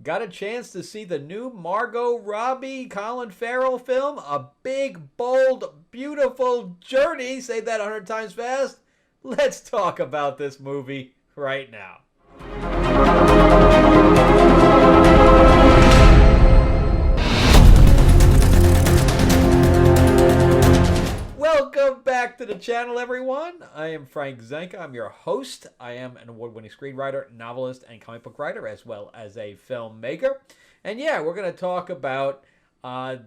Got a chance to see the new Margot Robbie, Colin Farrell film? A big, bold, beautiful journey. Say that 100 times fast. Let's talk about this movie right now. Welcome back to the channel, everyone. I am Frank Zenka. I'm your host. I am an award-winning screenwriter, novelist, and comic book writer, as well as a filmmaker. And yeah, we're going to talk about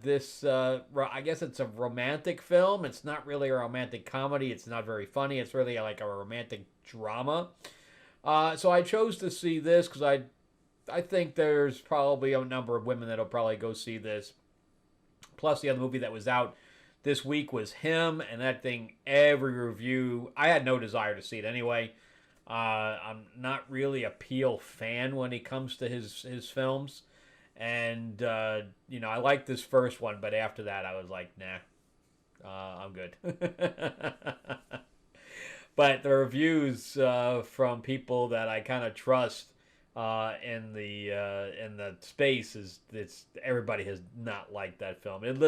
this, I guess it's a romantic film. It's not really a romantic comedy. It's not very funny. It's really like a romantic drama. So I chose to see this because I think there's probably a number of women that'll probably go see this. Plus, the other movie that was out this week was him, and that thing, every review, I had no desire to see it anyway. I'm not really a Peele fan when it comes to his films. And, I liked this first one, but after that, I was like, nah, I'm good. But the reviews from people that I kind of trust in the space it's everybody has not liked that film. It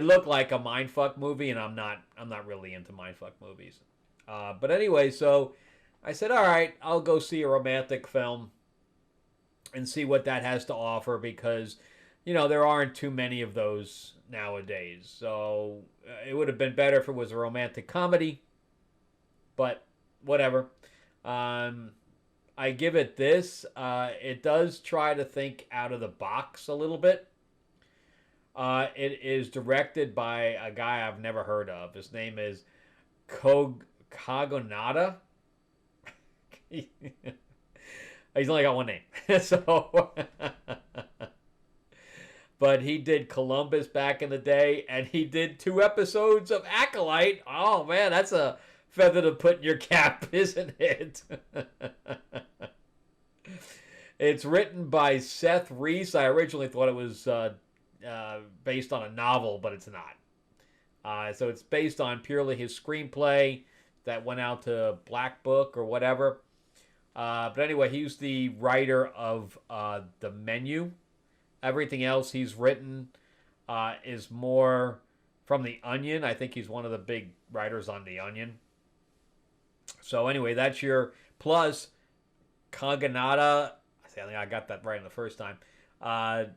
looked like a mindfuck movie, and I'm not really into mindfuck movies. But anyway, so I said, all right, I'll go see a romantic film and see what that has to offer because there aren't too many of those nowadays. So it would have been better if it was a romantic comedy, but whatever. I give it this. It does try to think out of the box a little bit. It is directed by a guy I've never heard of. His name is Kagonada. He's only got one name. So, but he did Columbus back in the day, and he did 2 episodes of Acolyte. Oh, man, that's a feather to put in your cap, isn't it? It's written by Seth Reese. I originally thought it was based on a novel, but it's not. So it's based on purely his screenplay that went out to Black Book or whatever. But anyway, he's the writer of The Menu. Everything else he's written is more from The Onion. I think he's one of the big writers on The Onion. So anyway, that's your plus. Kaganada, I think I got that right in the first time.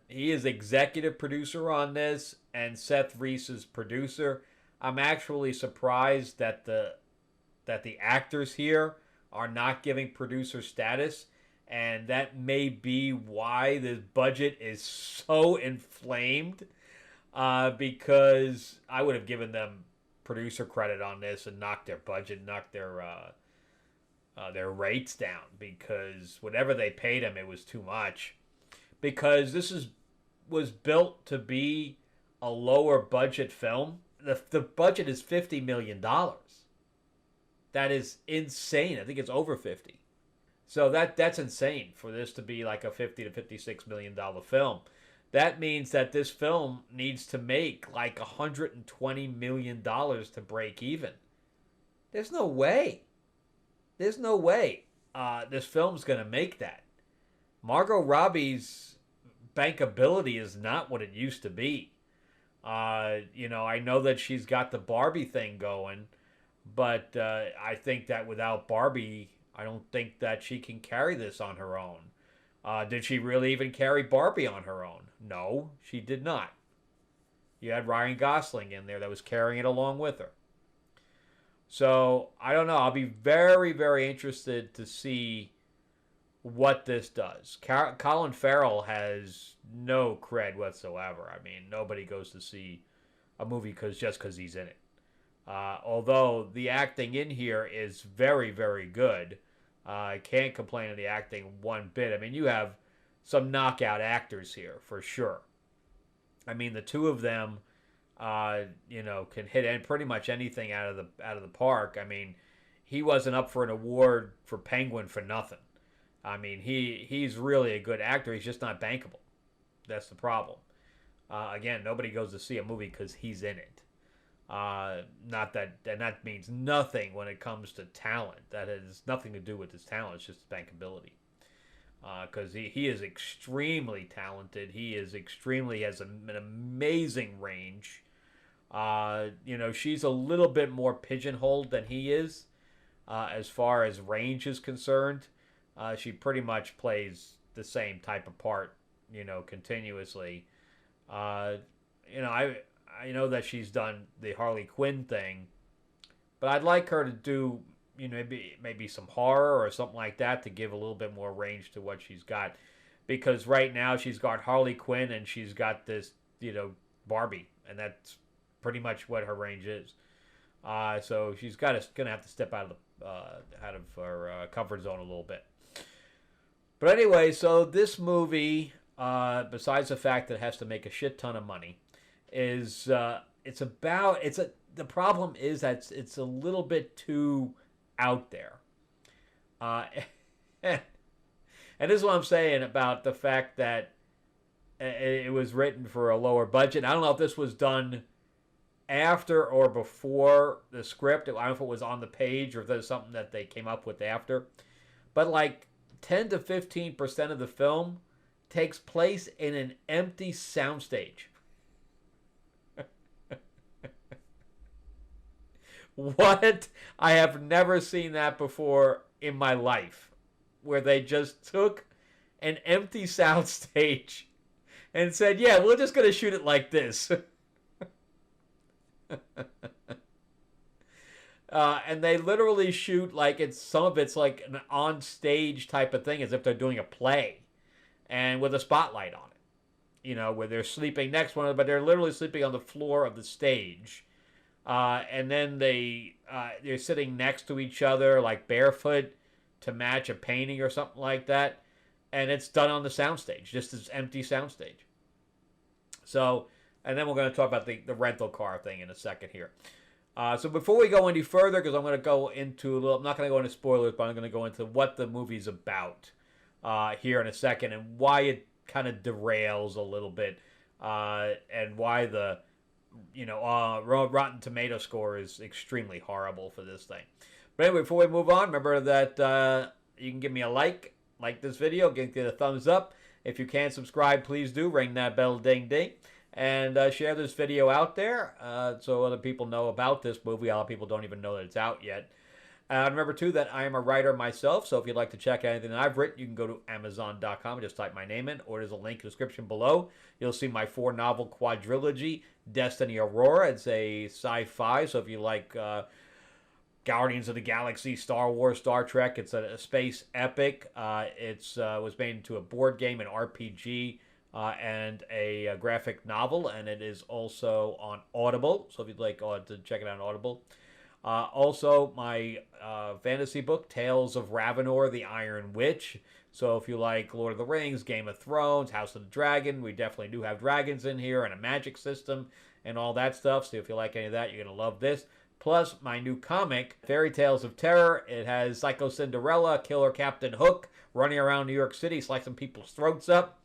He is executive producer on this, and Seth Reese is producer. I'm actually surprised that the actors here are not giving producer status, and that may be why the budget is so inflamed. Because I would have given them producer credit on this and knocked their budget, knocked their rates down, because whatever they paid him, it was too much. Because this was built to be a lower budget film. The budget is $50 million. That is insane. I think it's over 50. So that's insane for this to be like a $50 to $56 million film. That means that this film needs to make like $120 million to break even. There's no way. There's no way this film's going to make that. Margot Robbie's bankability is not what it used to be. I know that she's got the Barbie thing going, but I think that without Barbie, I don't think that she can carry this on her own. Did she really even carry Barbie on her own? No, she did not. You had Ryan Gosling in there that was carrying it along with her. So, I don't know. I'll be very, very interested to see what this does. Colin Farrell has no cred whatsoever. I mean, nobody goes to see a movie just because he's in it. Although the acting in here is very, very good. I can't complain of the acting one bit. I mean, you have some knockout actors here for sure. I mean, the two of them, can hit pretty much anything out of the park. I mean, he wasn't up for an award for Penguin for nothing. I mean, he's really a good actor. He's just not bankable. That's the problem. Again, nobody goes to see a movie because he's in it. Not that, and that means nothing when it comes to talent. That has nothing to do with his talent. It's just bankability. because he is extremely talented. He is extremely has an amazing range. She's a little bit more pigeonholed than he is as far as range is concerned. She pretty much plays the same type of part, continuously. I know that she's done the Harley Quinn thing, but I'd like her to do maybe some horror or something like that to give a little bit more range to what she's got, because right now she's got Harley Quinn and she's got this Barbie, and that's pretty much what her range is. So she's gonna have to step out of her comfort zone a little bit. But anyway, so this movie, besides the fact that it has to make a shit ton of money, is the problem is that it's a little bit too out there. And this is what I'm saying about the fact that it was written for a lower budget. I don't know if this was done after or before the script. I don't know if it was on the page or if there's something that they came up with after. But like 10 to 15% of the film takes place in an empty soundstage. What? I have never seen that before in my life, where they just took an empty soundstage and said, yeah, we're just going to shoot it like this. And they literally shoot like some of it's like an on-stage type of thing, as if they're doing a play, and with a spotlight on it, where they're sleeping next to one another, but they're literally sleeping on the floor of the stage. And then they're sitting next to each other, like barefoot, to match a painting or something like that. And it's done on the soundstage, just this empty soundstage. So, and then we're going to talk about the rental car thing in a second here. So before we go any further, because I'm going to go into I'm not going to go into spoilers, but I'm going to go into what the movie's about here in a second, and why it kind of derails a little bit, and why the Rotten Tomato score is extremely horrible for this thing. But anyway, before we move on, remember that you can give me a like this video, get a thumbs up. If you can subscribe, please do. Ring that bell, ding ding. And share this video out there so other people know about this movie. A lot of people don't even know that it's out yet. Remember, too, that I am a writer myself, so if you'd like to check out anything that I've written, you can go to Amazon.com and just type my name in, or there's a link in the description below. You'll see my 4-novel quadrilogy, Destiny Aurora. It's a sci-fi, so if you like Guardians of the Galaxy, Star Wars, Star Trek, it's a space epic. It was made into a board game, an RPG, and a graphic novel, and it is also on Audible, so if you'd like to check it out on Audible. Also, my fantasy book, Tales of Ravenor, the Iron Witch. So if you like Lord of the Rings, Game of Thrones, House of the Dragon, we definitely do have dragons in here, and a magic system, and all that stuff. So if you like any of that, you're going to love this. Plus, my new comic, Fairy Tales of Terror. It has Psycho Cinderella, Killer Captain Hook, running around New York City, slicing people's throats up.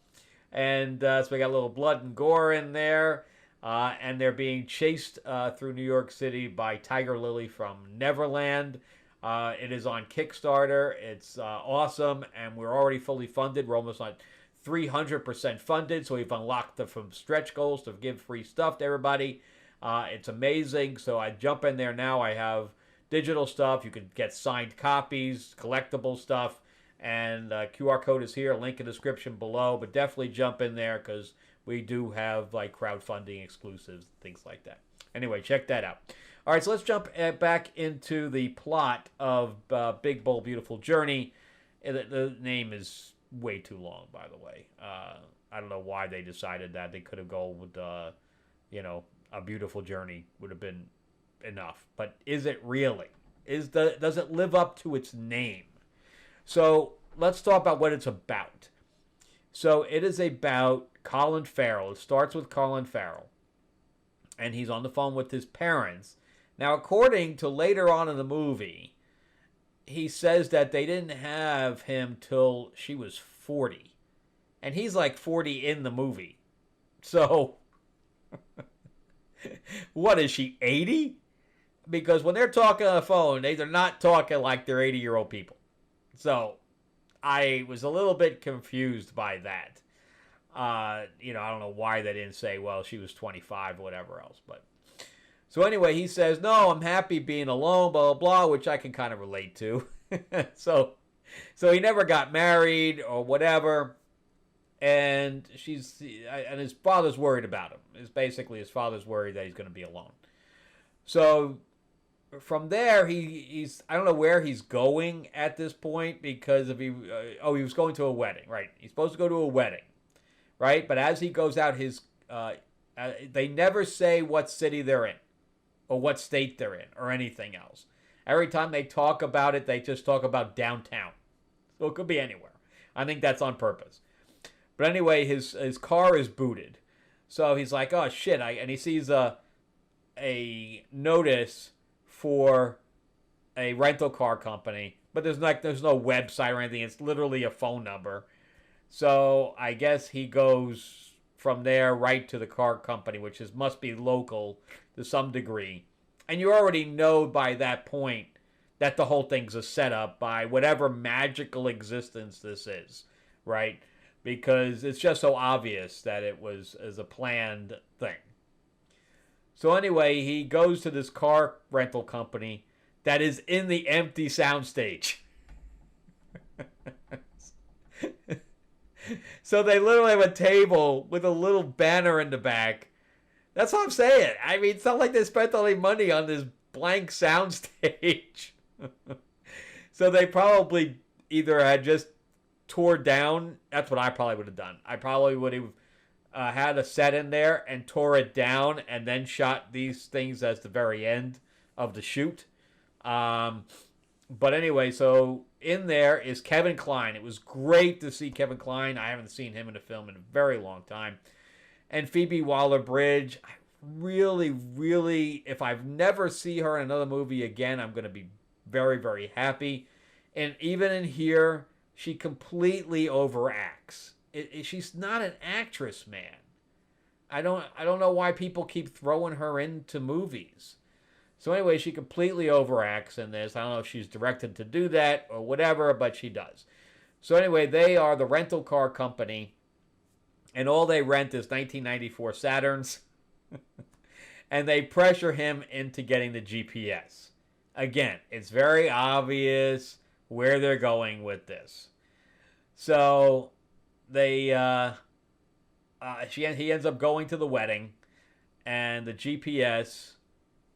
And so we got a little blood and gore in there. And they're being chased through New York City by Tiger Lily from Neverland. It is on Kickstarter. It's awesome, and we're already fully funded. We're almost on 300% funded, so we've unlocked from stretch goals to give free stuff to everybody. It's amazing, so I jump in there now. I have digital stuff. You can get signed copies, collectible stuff, and QR code is here, link in the description below, but definitely jump in there because we do have like crowdfunding exclusives, things like that. Anyway, check that out. All right, so let's jump back into the plot of Big Bold Beautiful Journey. The name is way too long, by the way. I don't know why they decided that. They could have gone with, A Beautiful Journey would have been enough. But is it really? Does it live up to its name? So let's talk about what it's about. So it is about Colin Farrell. It starts with Colin Farrell. And he's on the phone with his parents. Now, according to later on in the movie, he says that they didn't have him till she was 40. And he's like 40 in the movie. So, what is she, 80? Because when they're talking on the phone, they're not talking like they're 80-year-old people. So, I was a little bit confused by that. I don't know why they didn't say, well, she was 25 or whatever else. But so anyway, he says, no, I'm happy being alone, blah, blah, blah, which I can kind of relate to. so he never got married or whatever. And his father's worried about him. It's basically his father's worried that he's going to be alone. So from there, he's I don't know where he's going at this point, because if he was going to a wedding, right? He's supposed to go to a wedding, right? But as he goes out, they never say what city they're in or what state they're in or anything else. Every time they talk about it, they just talk about downtown. So it could be anywhere. I think that's on purpose. But anyway, his car is booted. So he's like, oh, shit. And he sees a notice for a rental car company. But there's no website or anything. It's literally a phone number. So I guess he goes from there right to the car company, which must be local to some degree. And you already know by that point that the whole thing's a setup by whatever magical existence this is, right? Because it's just so obvious that it was as a planned thing. So anyway, he goes to this car rental company that is in the empty soundstage. So they literally have a table with a little banner in the back. That's what I'm saying. I mean, it's not like they spent all their money on this blank soundstage. So they probably either had just tore down. That's what I probably would have done. I probably would have had a set in there and tore it down and then shot these things as the very end of the shoot. But anyway, so in there is Kevin Kline. It was great to see Kevin Kline. I haven't seen him in a film in a very long time. And Phoebe Waller-Bridge. I really, really, if I've never see her in another movie again, I'm going to be very, very happy. And even in here, she completely overacts. She's not an actress, man. I don't know why people keep throwing her into movies. So anyway, she completely overacts in this. I don't know if she's directed to do that or whatever, but she does. So anyway, they are the rental car company, and all they rent is 1994 Saturns. And they pressure him into getting the GPS. Again, it's very obvious where they're going with this. So he ends up going to the wedding, and the GPS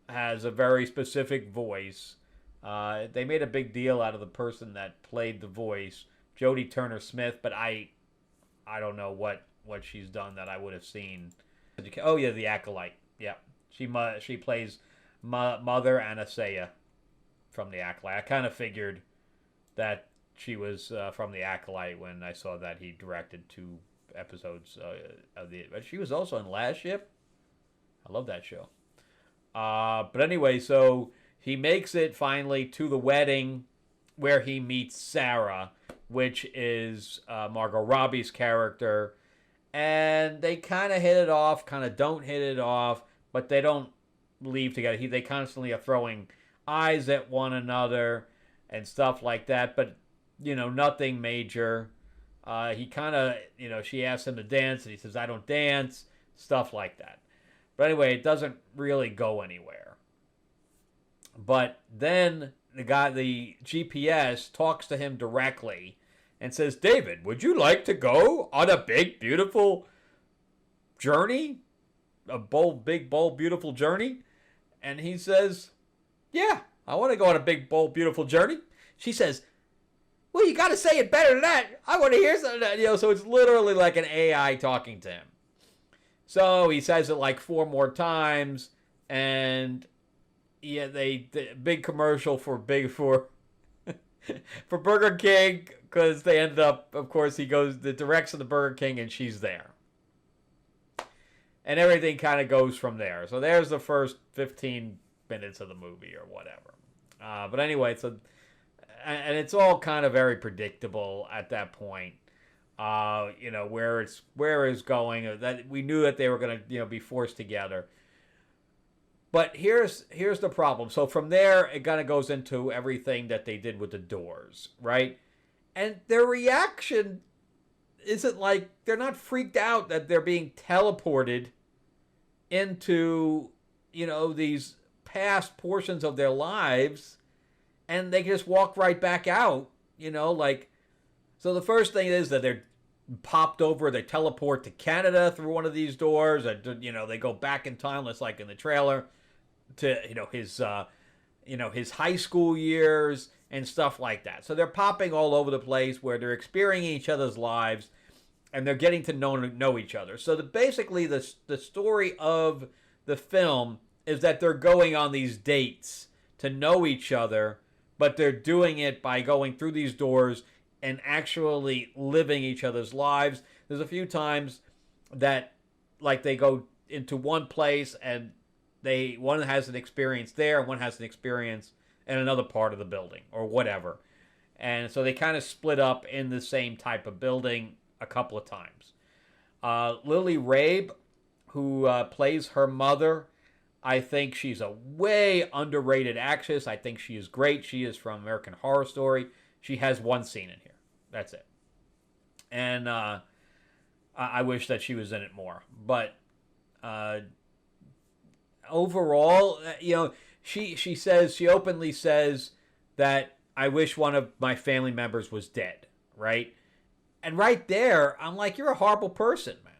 has a very specific voice. They made a big deal out of the person that played the voice, Jodie Turner-Smith, but I don't know what she's done that I would have seen. Oh yeah, The Acolyte. Yeah, she plays Mother Anastasia from The Acolyte. I kind of figured that she was from The Acolyte when I saw that he directed 2 episodes of the. But she was also in Last Ship. I love that show. But anyway, so he makes it finally to the wedding where he meets Sarah, which is Margot Robbie's character. And they kind of hit it off, kind of don't hit it off, but they don't leave together. They constantly are throwing eyes at one another and stuff like that, but, nothing major. He kind of, she asks him to dance, and he says, I don't dance, stuff like that. But anyway, it doesn't really go anywhere. But then the GPS talks to him directly and says, David, would you like to go on a big, beautiful journey? A big, bold, beautiful journey? And he says, yeah, I want to go on a big, bold, beautiful journey. She says, well, you got to say it better than that. I want to hear something. So it's literally like an AI talking to him. So he says it like 4 more times, and yeah, the big commercial for Burger King, because they ended up, of course, he directs to the Burger King, and she's there, and everything kind of goes from there. So there's the first 15 minutes of the movie or whatever. But anyway, and it's all kind of very predictable at that point. Where it's going, that we knew that they were going to, be forced together. But here's the problem. So from there, it kind of goes into everything that they did with the Doors, right? And their reaction isn't like, they're not freaked out that they're being teleported into, these past portions of their lives, and they just walk right back out, like, so the first thing is that they're popped over, they teleport to Canada through one of these doors, and, they go back in time, just like in the trailer, to, his high school years and stuff like that. So they're popping all over the place where they're experiencing each other's lives, and they're getting to know each other. So basically the story of the film is that they're going on these dates to know each other, but they're doing it by going through these doors and actually living each other's lives. There's a few times that, like, they go into one place and one has an experience there, and one has an experience in another part of the building or whatever. And so they kind of split up in the same type of building a couple of times. Lily Rabe, who plays her mother, I think she's a way underrated actress. I think she is great. She is from American Horror Story. She has one scene in here. That's it. And I wish that she was in it more. But overall, she openly says that I wish one of my family members was dead, right? And right there, I'm like, you're a horrible person, man.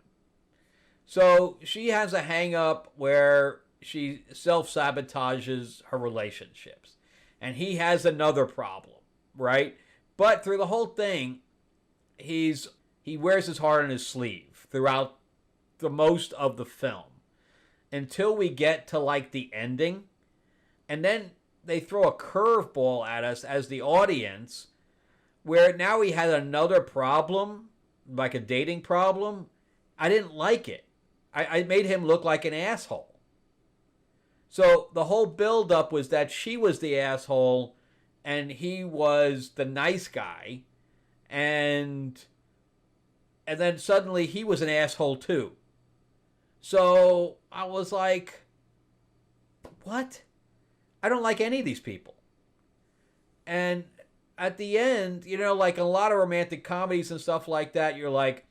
So she has a hang-up where she self-sabotages her relationships. And he has another problem, right? But through the whole thing, he wears his heart on his sleeve throughout the most of the film. Until we get to, like, the ending. And then they throw a curveball at us as the audience, where now he had another problem, like a dating problem. I didn't like it. I made him look like an asshole. So the whole build-up was that she was the asshole and he was the nice guy. And then suddenly he was an asshole too. So I was like, what? I don't like any of these people. And at the end, like a lot of romantic comedies and stuff like that, you're like,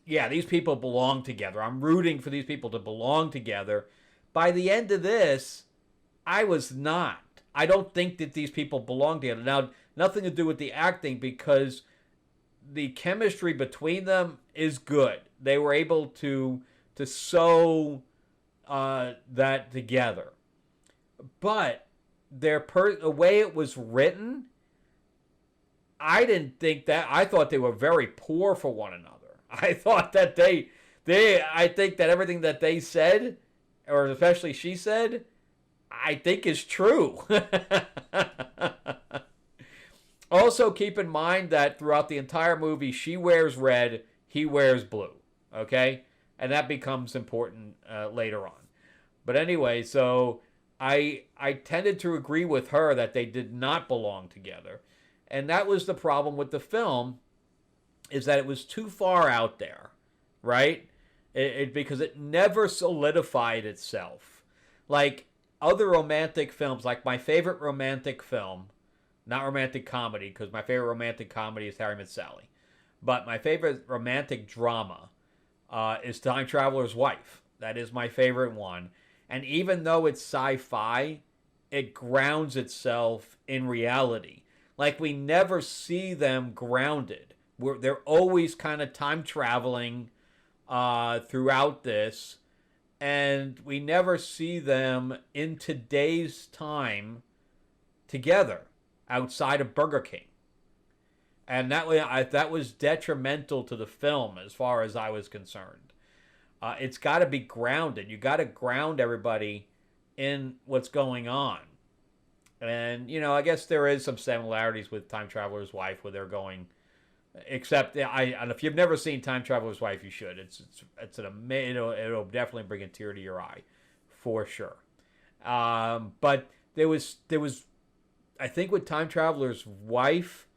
yeah, these people belong together. I'm rooting for these people to belong together. By the end of this, I was not. I don't think that these people belong together. Now, nothing to do with the acting, because the chemistry between them is good. They were able to sew that together. But the way it was written, I didn't think that. I thought they were very poor for one another. I thought that I think that everything that they said, or especially she said, I think is true. Also, keep in mind that throughout the entire movie, she wears red, he wears blue. Okay? And that becomes important later on. But anyway, so I tended to agree with her that they did not belong together. And that was the problem with the film, is that it was too far out there, right? Because it never solidified itself. Like other romantic films, like my favorite romantic film, not romantic comedy, because my favorite romantic comedy is Harry Met Sally, but my favorite romantic drama is Time Traveler's Wife. That is my favorite one. And even though it's sci-fi, it grounds itself in reality. Like, we never see them grounded. They're always kind of time traveling throughout this, and we never see them in today's time together outside of Burger King. And that was detrimental to the film as far as I was concerned. It's got to be grounded. You got to ground everybody in what's going on. And, I guess there is some similarities with Time Traveler's Wife where they're going, except and if you've never seen Time Traveler's Wife, you should. It's an amazing, it'll definitely bring a tear to your eye, for sure. But there was, I think with Time Traveler's Wife,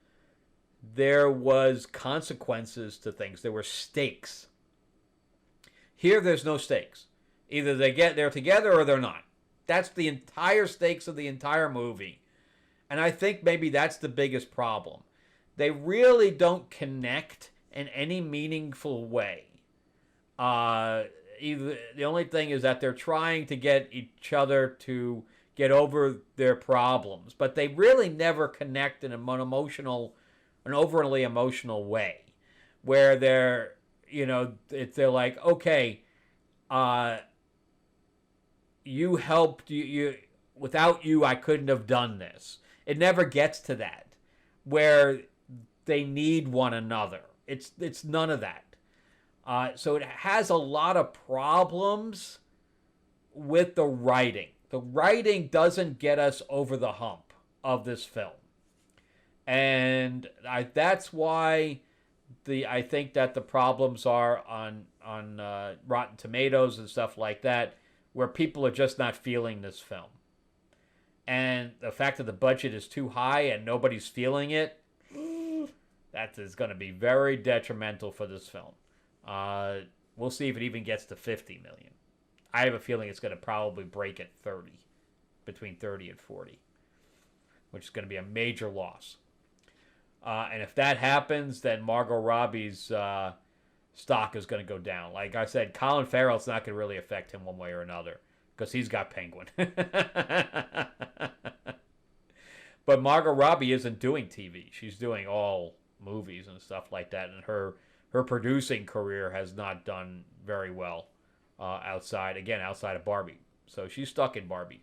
there was consequences to things. There were stakes. Here, there's no stakes. Either they're together or they're not. That's the entire stakes of the entire movie. And I think maybe that's the biggest problem. they really don't connect in any meaningful way. Either the only thing is that they're trying to get each other to get over their problems, but they really never connect in an overly emotional way, where they're, they're like, okay, you helped, you without you I couldn't have done this. It never gets to that where they need one another. It's none of that. So it has a lot of problems with the writing. The writing doesn't get us over the hump of this film, and that's why I think that the problems are on Rotten Tomatoes and stuff like that, where people are just not feeling this film. And the fact that the budget is too high and nobody's feeling it, that is going to be very detrimental for this film. We'll see if it even gets to 50 million. I have a feeling it's going to probably break at 30, between 30 and 40, which is going to be a major loss. And if that happens, then Margot Robbie's stock is going to go down. Like I said, Colin Farrell's not going to really affect him one way or another because he's got Penguin. But Margot Robbie isn't doing TV. She's doing all movies and stuff like that, and her producing career has not done very well outside of Barbie. So she's stuck in Barbie.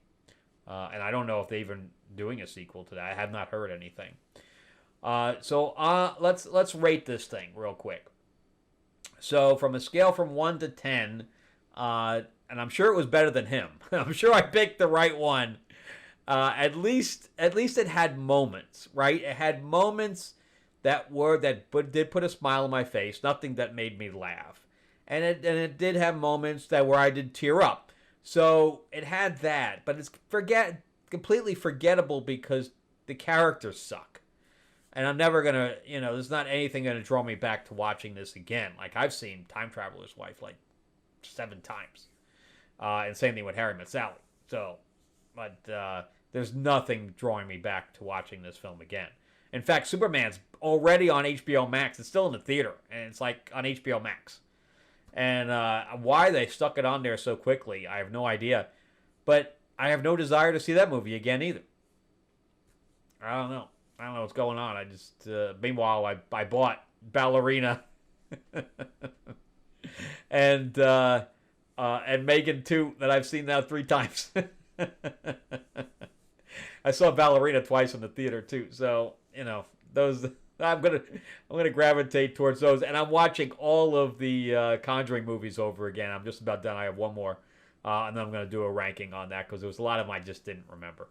And I don't know if they're even doing a sequel to that. I have not heard anything. So let's rate this thing real quick. So from a scale from 1 to 10, and I'm sure it was better than him. I'm sure I picked the right one. At least it had moments, right? It had moments that did put a smile on my face. Nothing that made me laugh, and it did have moments where I did tear up. So it had that, but it's completely forgettable because the characters suck. And I'm never going to, there's not anything going to draw me back to watching this again. Like, I've seen Time Traveler's Wife like 7 times. And same thing with Harry Met Sally. So, but there's nothing drawing me back to watching this film again. In fact, Superman's already on HBO Max. It's still in the theater. And it's like on HBO Max. And why they stuck it on there so quickly, I have no idea. But I have no desire to see that movie again either. I don't know what's going on. I just meanwhile I bought Ballerina and Megan 2 that I've seen now 3 times. I saw Ballerina twice in the theater too. So, those I'm gonna gravitate towards those, and I'm watching all of the Conjuring movies over again. I'm just about done. I have one more, and then I'm gonna do a ranking on that because there was a lot of them I just didn't remember.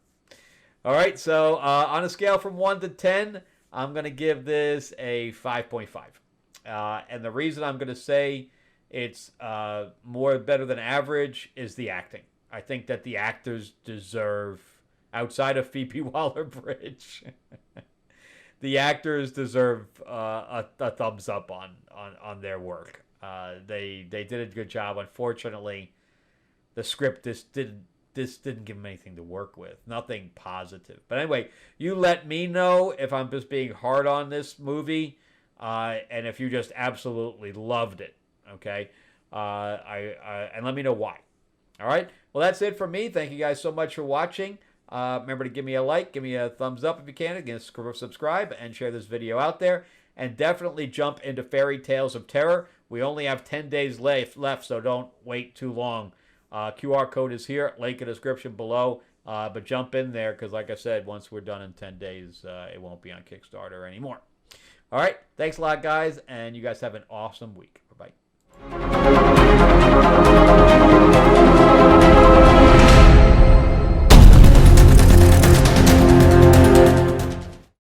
All right, so on a scale from 1 to 10, I'm going to give this a 5.5. And the reason I'm going to say it's better than average is the acting. I think that the actors deserve, outside of Phoebe Waller-Bridge, the actors deserve a thumbs up on their work. They did a good job. Unfortunately, the script just didn't give them anything to work with. Nothing positive. But anyway, you let me know if I'm just being hard on this movie, and if you just absolutely loved it. Okay? And let me know why. All right? Well, that's it for me. Thank you guys so much for watching. Remember to give me a like, give me a thumbs up if you can. Again, subscribe and share this video out there. And definitely jump into Fairy Tales of Terror. We only have 10 days left, so don't wait too long. QR code is here, link in the description below, but jump in there because, like I said, once we're done in 10 days, it won't be on Kickstarter anymore. All right, thanks a lot, guys, and you guys have an awesome week.